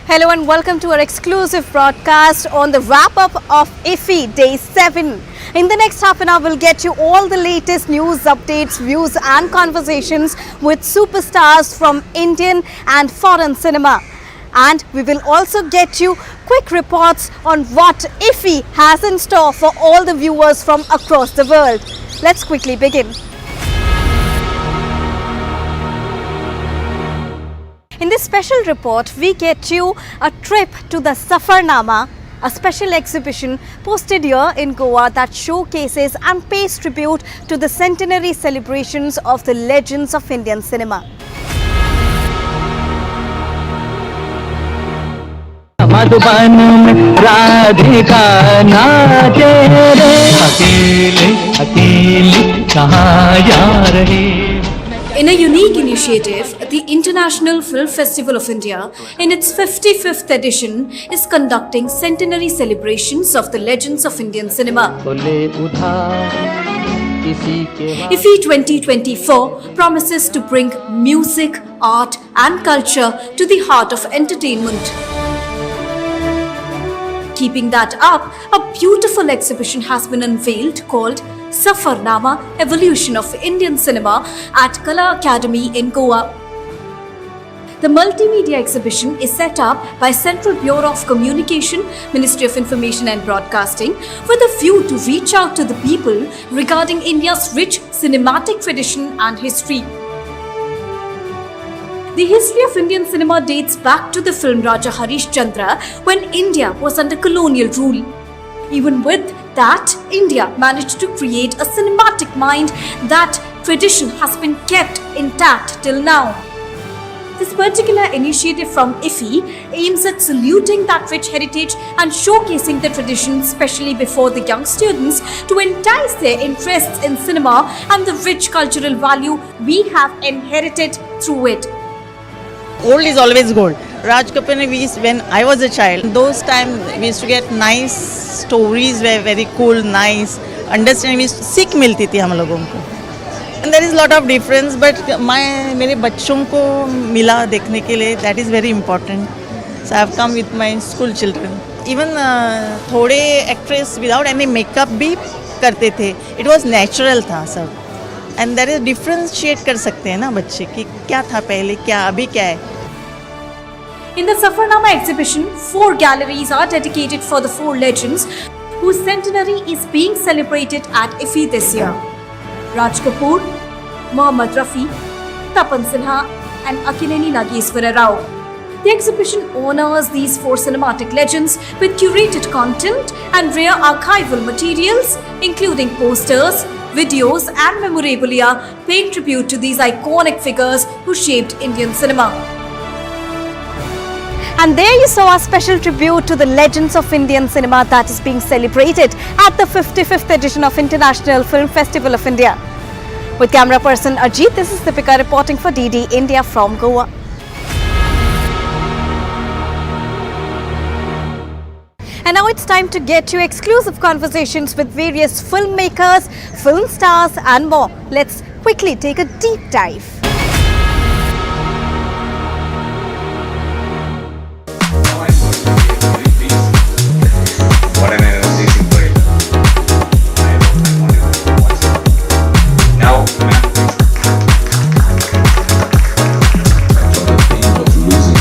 Hello and welcome to our exclusive broadcast on the wrap-up of IFFI Day-7. In the next half an hour, we'll get you all the latest news, updates, views and conversations with superstars from Indian and foreign cinema. And we will also get you quick reports on what IFFI has in store for all the viewers from across the world. Let's quickly begin. In this special report, we get you a trip to the Safar Nama, a special exhibition posted here in Goa that showcases and pays tribute to the centenary celebrations of the legends of Indian cinema. In a unique initiative, the International Film Festival of India, in its 55th edition, is conducting centenary celebrations of the legends of Indian cinema. IFFI 2024 promises to bring music, art and culture to the heart of entertainment. Keeping that up, a beautiful exhibition has been unveiled called Safar Nama, Evolution of Indian Cinema at Kala Academy in Goa. The multimedia exhibition is set up by Central Bureau of Communication, Ministry of Information and Broadcasting with a view to reach out to the people regarding India's rich cinematic tradition and history. The history of Indian cinema dates back to the film Raja Harish Chandra when India was under colonial rule. Even with that, India managed to create a cinematic mind. That tradition has been kept intact till now. This particular initiative from IFFI aims at saluting that rich heritage and showcasing the tradition, especially before the young students, to entice their interests in cinema and the rich cultural value we have inherited through it. Old is always gold. Raj Kapoor, when I was a child, those times we used to get nice stories, were very cool, nice, understanding, सीख मिलती थी हम लोगों को. And there is lot of difference, but मेरे बच्चों को मिला देखने के लिए, that is very important. So I have come with my school children. Even थोड़े actress without any makeup भी करते थे. It was natural था सब. And there is differentiate कर सकते हैं ना बच्चे कि क्या था पहले, क्या अभी क्या है. In the Safar Nama exhibition, 4 galleries are dedicated for the 4 legends whose centenary is being celebrated at IFFI this year. Raj Kapoor, Mohammad Rafi, Tapan Sinha and Akkineni Nageswara Rao. The exhibition honors these 4 cinematic legends with curated content and rare archival materials including posters, videos and memorabilia paying tribute to these iconic figures who shaped Indian cinema. And there you saw a special tribute to the legends of Indian cinema that is being celebrated at the 55th edition of International Film Festival of India. With camera person Ajit, this is Deepika reporting for DD India from Goa. And now it's time to get you exclusive conversations with various filmmakers, film stars and more. Let's quickly take a deep dive. What an energizing break. Now, the pain of losing.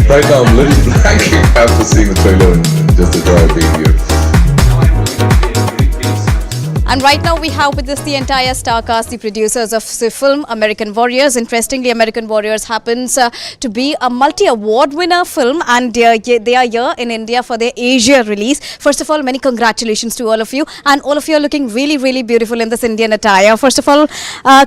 Right now, I'm literally blanking after seeing the trailer and just the joy of being here. And right now we have with us the entire star cast, the producers of the film American Warriors. Interestingly, American Warriors happens to be a multi-award winner film and they are here in India for their Asia release. First of all, many congratulations to all of you, and all of you are looking really, really beautiful in this Indian attire. First of all,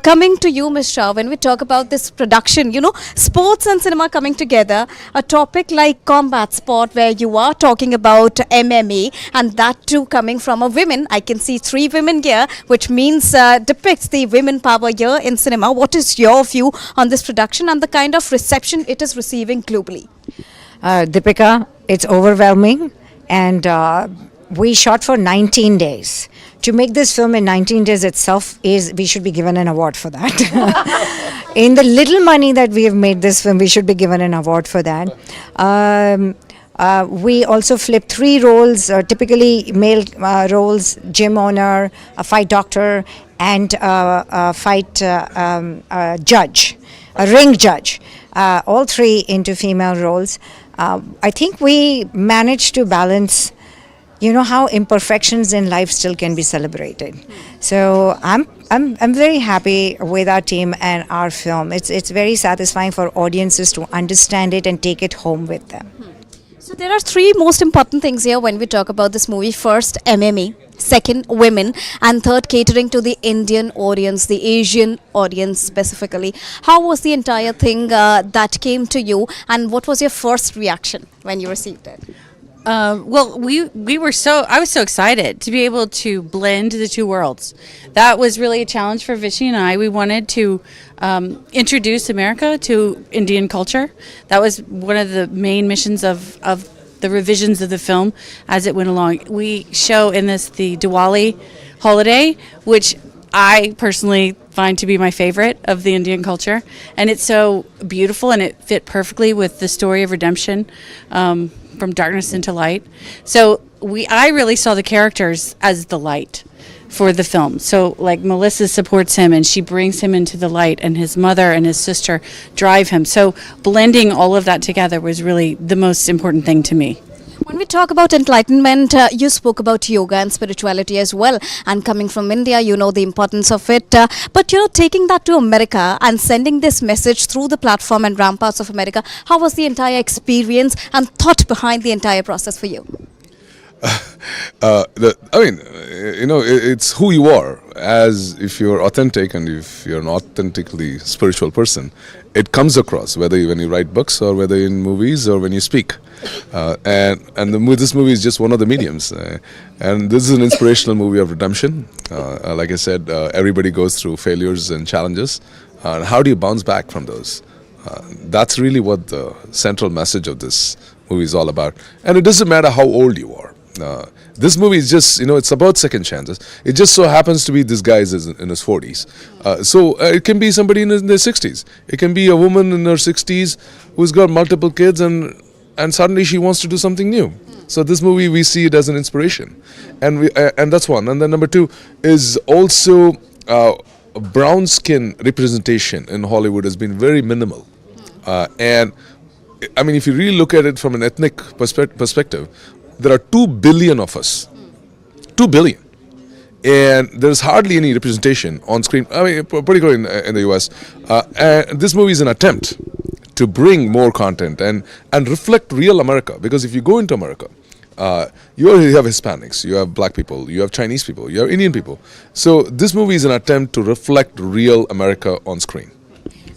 coming to you, Ms. Shah, when we talk about this production, you know, sports and cinema coming together, a topic like combat sport where you are talking about MMA and that too coming from a woman. I can see 3 women here, which means depicts the women power here in cinema. What is your view on this production and the kind of reception it is receiving globally? Deepika, it's overwhelming, and we shot for 19 days. To make this film in 19 days itself we should be given an award for that. in the little money that we have made this film, we should be given an award for that. We also flip 3 roles, typically male roles: gym owner, a fight doctor, and a fight judge, a ring judge. All 3 into female roles. I think we managed to balance, you know, how imperfections in life still can be celebrated. So I'm very happy with our team and our film. It's very satisfying for audiences to understand it and take it home with them. So there are 3 most important things here when we talk about this movie. First, MMA. Second, women. And third, catering to the Indian audience, the Asian audience specifically. How was the entire thing that came to you, and what was your first reaction when you received it? Well, I was so excited to be able to blend the 2 worlds. That was really a challenge for Vishy and I. We wanted to introduce America to Indian culture. That was one of the main missions of the revisions of the film as it went along. We show in this the Diwali holiday, which I personally find to be my favorite of the Indian culture. And it's so beautiful, and it fit perfectly with the story of redemption. From darkness into light. So I really saw the characters as the light for the film. So like Melissa supports him and she brings him into the light, and his mother and his sister drive him. So blending all of that together was really the most important thing to me. When we talk about enlightenment, you spoke about yoga and spirituality as well. And coming from India, you know the importance of it. But, you know, taking that to America and sending this message through the platform and ramparts of America, how was the entire experience and thought behind the entire process for you? It's who you are. As if you're authentic and if you're an authentically spiritual person, it comes across, whether when you write books or whether in movies or when you speak. This movie is just one of the mediums. And this is an inspirational movie of redemption. Like I said, everybody goes through failures and challenges. How do you bounce back from those? That's really what the central message of this movie is all about. And it doesn't matter how old you are. This movie is just, it's about second chances. It just so happens to be this guy is in his 40s. So it can be somebody in their 60s. It can be a woman in her 60s who's got multiple kids and suddenly she wants to do something new. So this movie, we see it as an inspiration. And that's one. And then number 2 is also brown skin representation in Hollywood has been very minimal. And I mean, if you really look at it from an ethnic perspective, there are 2 billion of us. 2 billion. And there's hardly any representation on screen, I mean, particularly in the US. And this movie is an attempt to bring more content and reflect real America. Because if you go into America, you already have Hispanics, you have black people, you have Chinese people, you have Indian people. So this movie is an attempt to reflect real America on screen.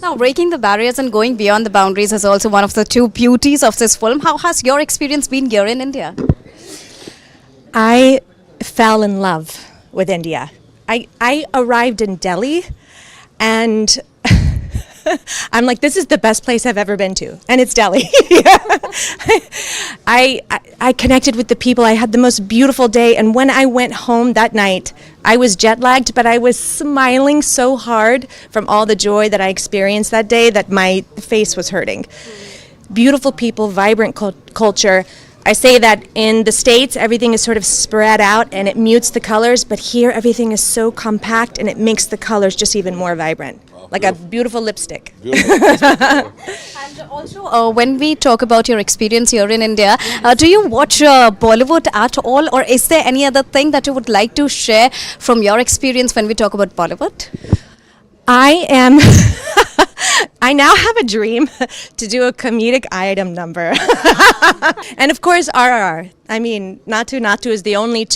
Now, breaking the barriers and going beyond the boundaries is also one of the 2 beauties of this film. How has your experience been here in India? I fell in love with India. I arrived in Delhi and I'm like, this is the best place I've ever been to. And it's Delhi. I connected with the people. I had the most beautiful day. And when I went home that night, I was jet lagged, but I was smiling so hard from all the joy that I experienced that day that my face was hurting. Beautiful people, vibrant culture. I say that in the States, everything is sort of spread out and it mutes the colors, but here everything is so compact and it makes the colors just even more vibrant. Like a beautiful lipstick. And also, when we talk about your experience here in India, do you watch Bollywood at all, or is there any other thing that you would like to share from your experience when we talk about Bollywood? I now have a dream to do a comedic item number. And of course, RRR. I mean, Natu Natu is the only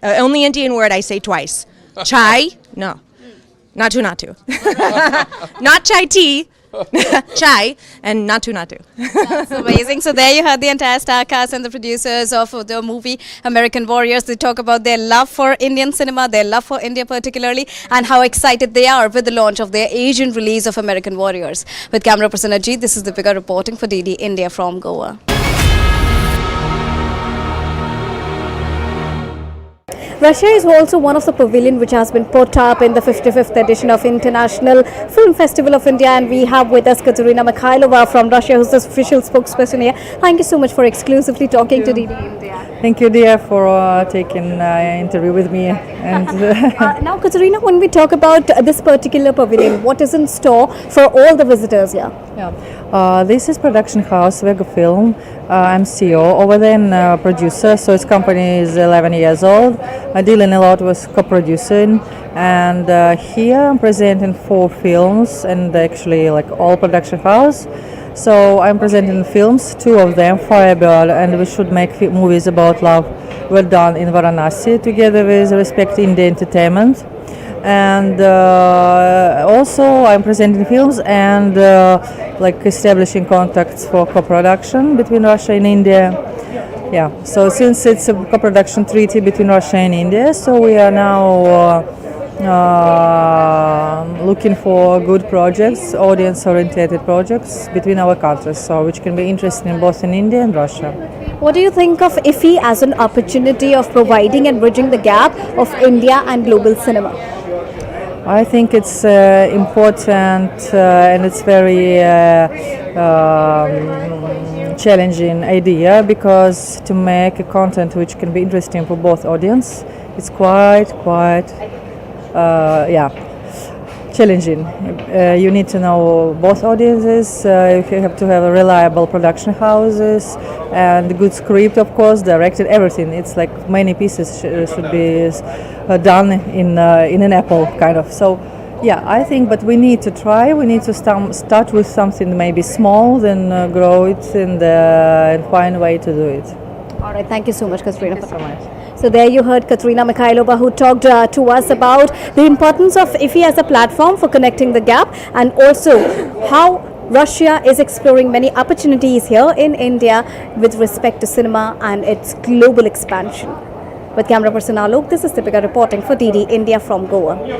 only Indian word I say twice. Chai, no. Natu Natu. Not chai tea. Chai and Natu Natu. That's amazing. So there you heard the entire star cast and the producers of the movie American Warriors. They talk about their love for Indian cinema, their love for India particularly, and how excited they are with the launch of their Asian release of American Warriors. With camera person Ajit, this is Deepika reporting for DD India from Goa. Russia is also one of the pavilion which has been put up in the 55th edition of International Film Festival of India, and we have with us Katerina Mikhailova from Russia, who's the official spokesperson here. Thank you so much for exclusively talking to DD India. Thank you, dear, for taking an interview with me. And Now, Katerina, when we talk about this particular pavilion, what is in store for all the visitors here? this is production house Vega Film. I'm CEO over there and producer. So its company is 11 years old. I deal in a lot with co-producing, and here I'm presenting 4 films and actually like all production house. So I'm presenting films, 2 of them, Firebird, and we should make movies about love, were done in Varanasi together with Respect India Entertainment. And also I'm presenting films and like establishing contacts for co-production between Russia and India. Yeah, so since it's a co-production treaty between Russia and India, so we are now looking for good projects, audience-oriented projects between our countries, so which can be interesting both in India and Russia. What do you think of IFFI as an opportunity of providing and bridging the gap of India and global cinema? I think it's important and it's very challenging idea, because to make a content which can be interesting for both audience, it's quite challenging. You need to know both audiences. You have to have a reliable production houses and good script, of course, directed, everything. It's like many pieces should be done in an apple, kind of. So, yeah, I think, but we need to try. We need to start with something maybe small, then grow it and find a way to do it. All right, thank you so much, Katerina. Thank you so much. So there you heard Katerina Mikhailova, who talked to us about the importance of IFFI as a platform for connecting the gap, and also how Russia is exploring many opportunities here in India with respect to cinema and its global expansion. With camera person Alok, this is Deepika reporting for DD India from Goa.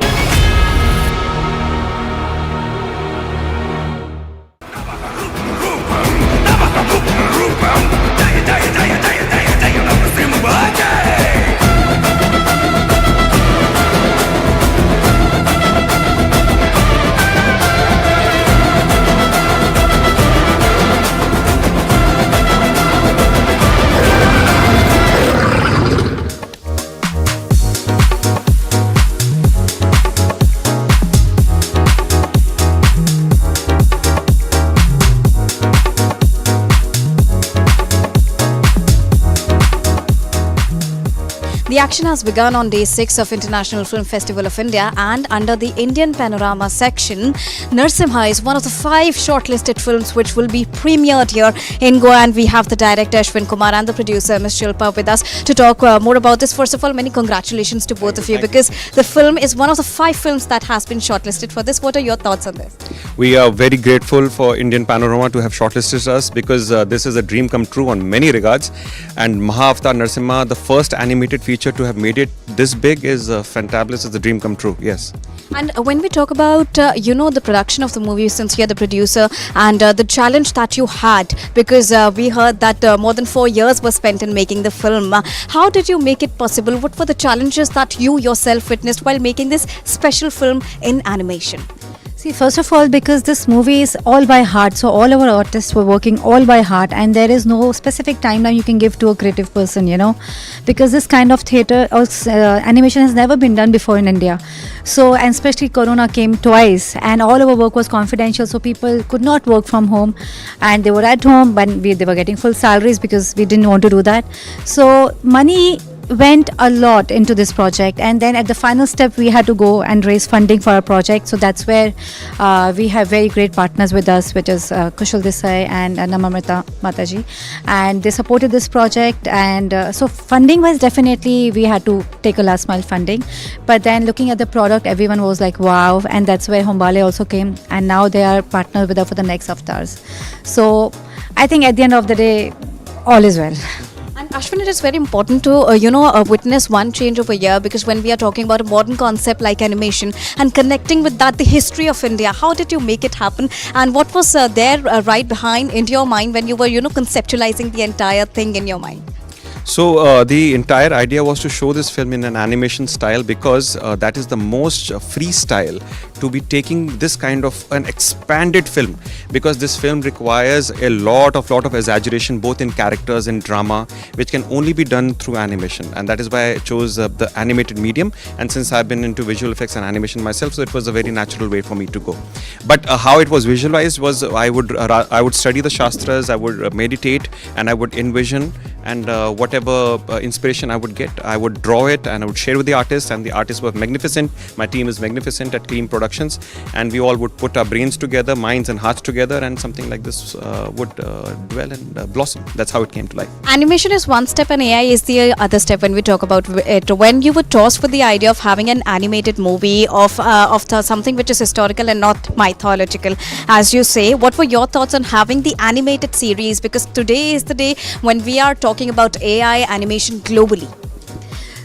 The action has begun on day 6 of International Film Festival of India, and under the Indian Panorama section, Narsimha is one of the 5 shortlisted films which will be premiered here in Goa, and we have the director Ashwin Kumar and the producer Ms. Shilpa with us to talk more about this. First of all, many congratulations to both of you, because the film is one of the 5 films that has been shortlisted for this. What are your thoughts on this? We are very grateful for Indian Panorama to have shortlisted us, because this is a dream come true on many regards, and Mahavatar Narsimha, the first animated feature to have made it this big, is fantabulous. It's a dream come true. Yes. And when we talk about the production of the movie, since you're the producer, and the challenge that you had, because we heard that more than 4 years were spent in making the film, how did you make it possible? What were the challenges that you yourself witnessed while making this special film in animation? See, first of all, because this movie is all by heart, so all our artists were working all by heart, and there is no specific timeline you can give to a creative person, because this kind of theatre or animation has never been done before in India. So, and especially Corona came twice, and all our work was confidential, so people could not work from home, and they were at home, but they were getting full salaries because we didn't want to do that. So, money went a lot into this project, and then at the final step we had to go and raise funding for our project. So that's where we have very great partners with us, which is Kushal Desai and Namamrita Mataji, and they supported this project. And so funding wise, definitely we had to take a last mile funding, but then looking at the product, everyone was like wow, and that's where Hombale also came, and now they are partners with us for the next avatars. So I think at the end of the day, all is well. And Ashwin, it is very important to witness one change over here, because when we are talking about a modern concept like animation and connecting with that the history of India, how did you make it happen, and what was there right behind in your mind when you were conceptualizing the entire thing in your mind? So the entire idea was to show this film in an animation style because that is the most freestyle to be taking this kind of an expanded film, because this film requires a lot of exaggeration both in characters and drama, which can only be done through animation, and that is why I chose the animated medium. And since I've been into visual effects and animation myself, so it was a very natural way for me to go. But how it was visualized was I would study the shastras, I would meditate, and I would envision, and whatever inspiration I would get, I would draw it and I would share with the artists, and the artists were magnificent. My team is magnificent at Cream Productions, and we all would put our brains together, minds and hearts together, and something like this would dwell and blossom. That's how it came to life. Animation is one step and AI is the other step when we talk about it. When you were tossed with the idea of having an animated movie of something which is historical and not mythological, as you say, what were your thoughts on having the animated series? Because today is the day when we are talking about AI animation globally.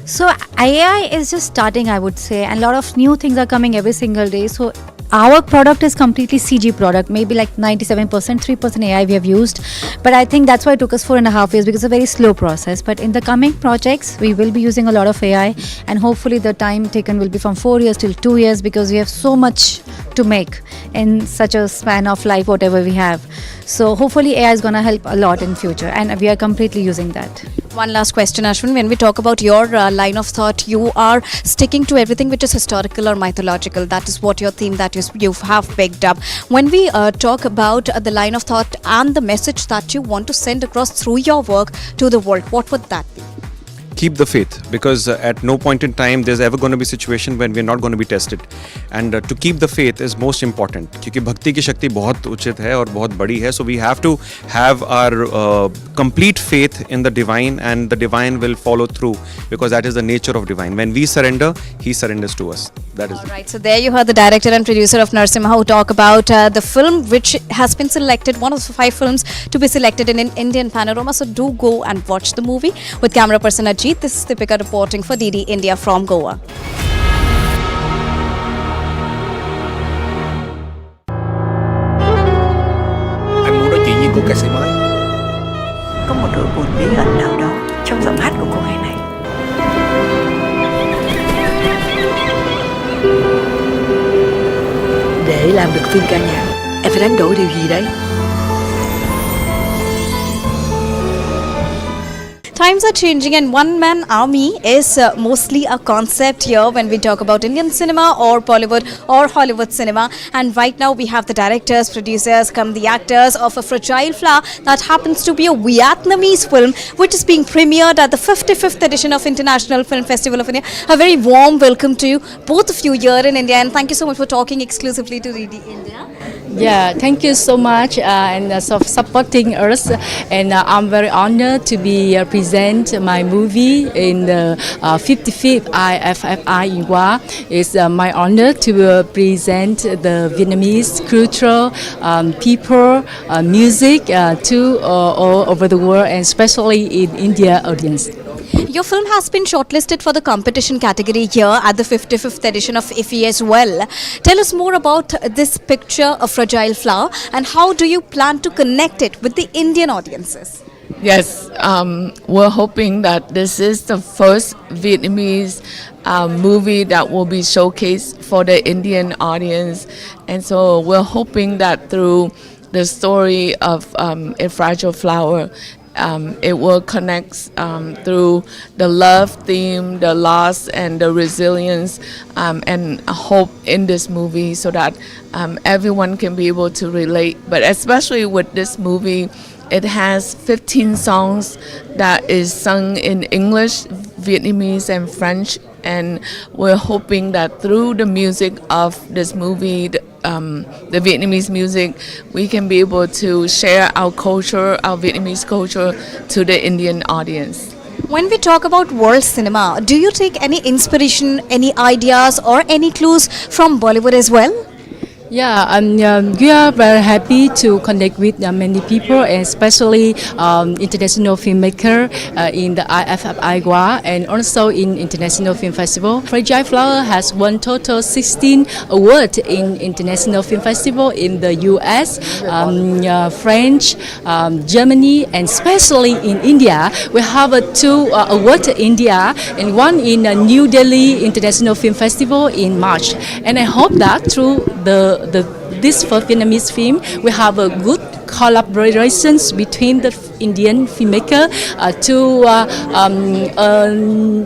So AI is just starting, I would say, and a lot of new things are coming every single day. So our product is completely CG product, maybe like 97%, 3% AI we have used. But I think that's why it took us 4.5 years, because it's a very slow process. But in the coming projects, we will be using a lot of AI, and hopefully the time taken will be from 4 years till 2 years, because we have so much to make in such a span of life, whatever we have. So hopefully AI is going to help a lot in future, and we are completely using that. One last question, Ashwin. When we talk about your line of thought, you are sticking to everything which is historical or mythological. That is what your theme that you have picked up. When we talk about the line of thought and the message that you want to send across through your work to the world, what would that be? Keep the faith, because at no point in time there's ever going to be a situation when we're not going to be tested, and to keep the faith is most important, क्योंकि भक्ति की शक्ति बहुत उचित है और बहुत बड़ी है. So we have to have our complete faith in the divine, and the divine will follow through, because that is the nature of divine. When we surrender, he surrenders to us. That is Right, so there you heard the director and producer of Narsimha who talk about the film which has been selected, one of the 5 films to be selected in Indian Panorama. So do go and watch the movie. With camera person Ajit, this is Deepika reporting for DD India from Goa. Anh muốn nói chuyện với cô ca sĩ mới. Có một nỗi buồn bí ẩn nào đó trong giọng hát của cô gái này. Để làm được phim ca nhạc, em phải đánh đổi điều gì đấy? Times are changing, and one-man army is mostly a concept here when we talk about Indian cinema or Bollywood or Hollywood cinema. And right now we have the directors, producers, come the actors of A Fragile Flower that happens to be a Vietnamese film which is being premiered at the 55th edition of International Film Festival of India. A very warm welcome to you, both of you here in India, and thank you so much for talking exclusively to DD India. Yeah, thank you so much and for supporting us, and I'm very honored to be present my movie in the 55th IFFI in Goa. It's my honor to present the Vietnamese culture, people, music to all over the world, and especially in India audience. Your film has been shortlisted for the competition category here at the 55th edition of IFFI as well. Tell us more about this picture, A Fragile Flower, and how do you plan to connect it with the Indian audiences? Yes, we're hoping that this is the first Vietnamese movie that will be showcased for the Indian audience, and so we're hoping that through the story of A Fragile Flower, it will connect through the love theme, the loss, and the resilience, and hope in this movie, so that everyone can be able to relate. But especially with this movie, it has 15 songs that is sung in English, Vietnamese, and French. And we're hoping that through the music of this movie, the Vietnamese music, we can be able to share our culture, our Vietnamese culture, to the Indian audience. When we talk about world cinema, do you take any inspiration, any ideas or any clues from Bollywood as well? Yeah, we are very happy to connect with many people, and especially international filmmaker in the IFFI Goa and also in International Film Festival. Fragile Flower has won total 16 awards in International Film Festival in the US, French, Germany, and especially in India. We have 2 awards in India and one in New Delhi International Film Festival in March. And I hope that through this for Vietnamese film, we have a good collaborations between the Indian filmmaker to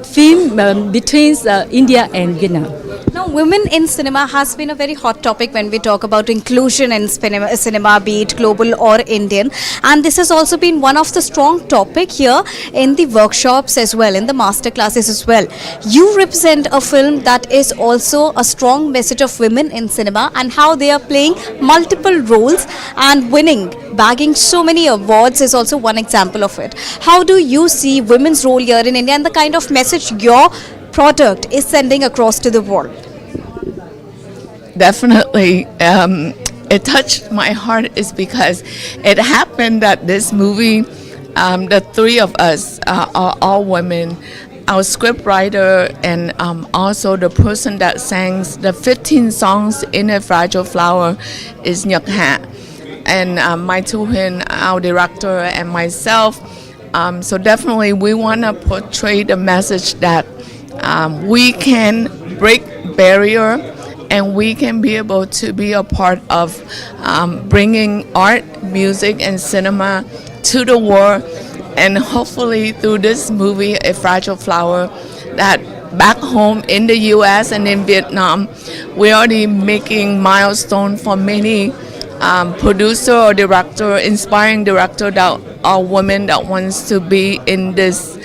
film between India and Vietnam. Now, women in cinema has been a very hot topic when we talk about inclusion in cinema, be it global or Indian. And this has also been one of the strong topic here in the workshops as well, in the master classes as well. You represent a film that is also a strong message of women in cinema and how they are playing multiple roles and winning, bagging so many awards is also one example of it. How do you see women's role here in India and the kind of message your product is sending across to the world? Definitely. It touched my heart is because it happened that this movie, the 3 of us are all women. Our script writer and also the person that sang the 15 songs in A Fragile Flower is Nhật Hạ. And my Tuhin, our director, and myself. So definitely we want to portray the message that we can break barrier and we can be able to be a part of bringing art, music, and cinema to the world. And hopefully through this movie, A Fragile Flower, that back home in the US and in Vietnam, we're already making milestone for many producer or director, inspiring director that are women that wants to be in this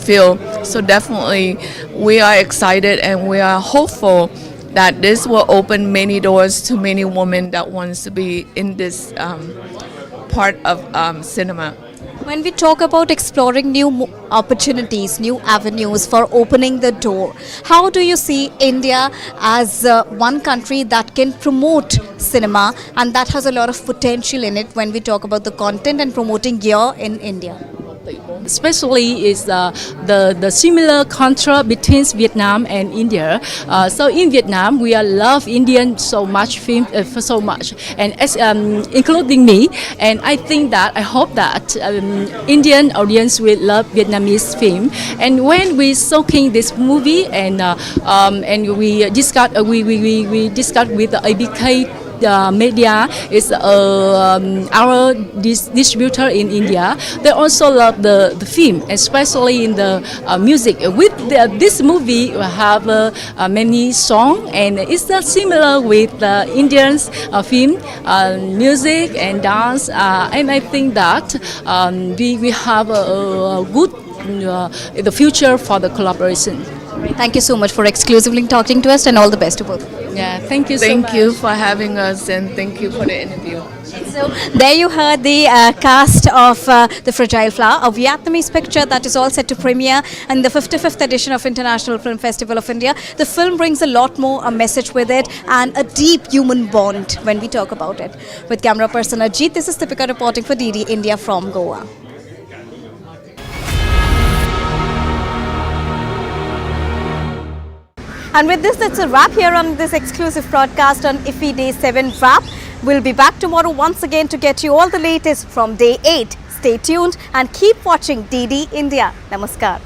field. So definitely we are excited and we are hopeful that this will open many doors to many women that wants to be in this part of cinema. When we talk about exploring new opportunities, new avenues for opening the door, how do you see India as one country that can promote cinema and that has a lot of potential in it when we talk about the content and promoting here in India? Especially is the similar contrast between Vietnam and India. So in Vietnam, we love Indian so much film, so much, and including me. And I think that I hope that Indian audience will love Vietnamese film. And when we soaking this movie and we discuss with the ABK. Media is our distributor in India. They also love the film, especially in the music. With this movie, we have many songs, and it's similar with the Indians film, music and dance. And I think that we have a good the future for the collaboration. Thank you so much for exclusively talking to us, and all the best to both. Yeah, thank you so much. Thank you for having us, and thank you for the interview. So there you heard the cast of The Fragile Flower, a Vietnamese picture that is all set to premiere in the 55th edition of International Film Festival of India. The film brings a lot more a message with it and a deep human bond when we talk about it. With camera person Ajit, this is Deepika reporting for DD India from Goa. And with this, that's a wrap here on this exclusive broadcast on IFFI Day-7 wrap. We'll be back tomorrow once again to get you all the latest from Day 8. Stay tuned and keep watching DD India. Namaskar.